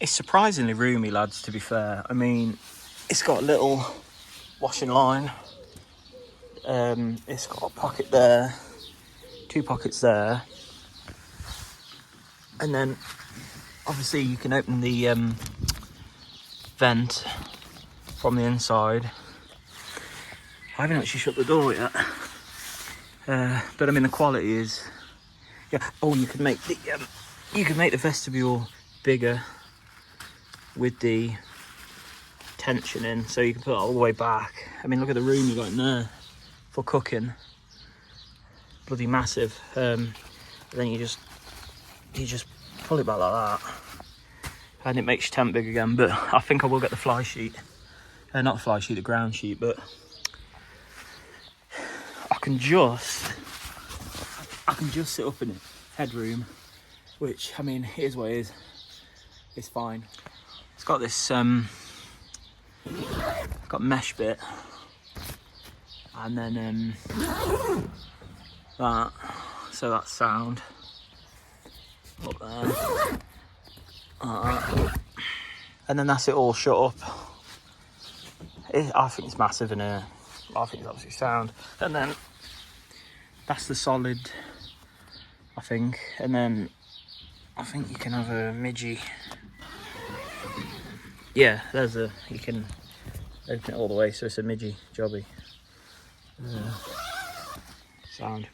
It's surprisingly roomy, lads, to be fair. I mean, it's got a little washing line. It's got a pocket there, 2 pockets there. And then, obviously, you can open the vent from the inside. I haven't actually shut the door yet. But I mean, the quality is... Yeah. Oh, you can make the vestibule bigger with the tension in, so you can put it all the way back. I mean, look at the room you got in there for cooking. Bloody massive. And then you just pull it back like that, and it makes your tent big again. But I think I will get the fly sheet. Not the fly sheet, the ground sheet. But I can just sit up in it. Headroom, which, I mean, here's what it is. It's fine. It's got this got mesh bit, and then that, so that's sound up there, and then that's it all shut up. I think it's massive in here. I think it's absolutely sound. And then that's the solid, I think. And then I think you can have a midgie. Yeah, you can open it all the way, so it's a midgie jobby. Sound.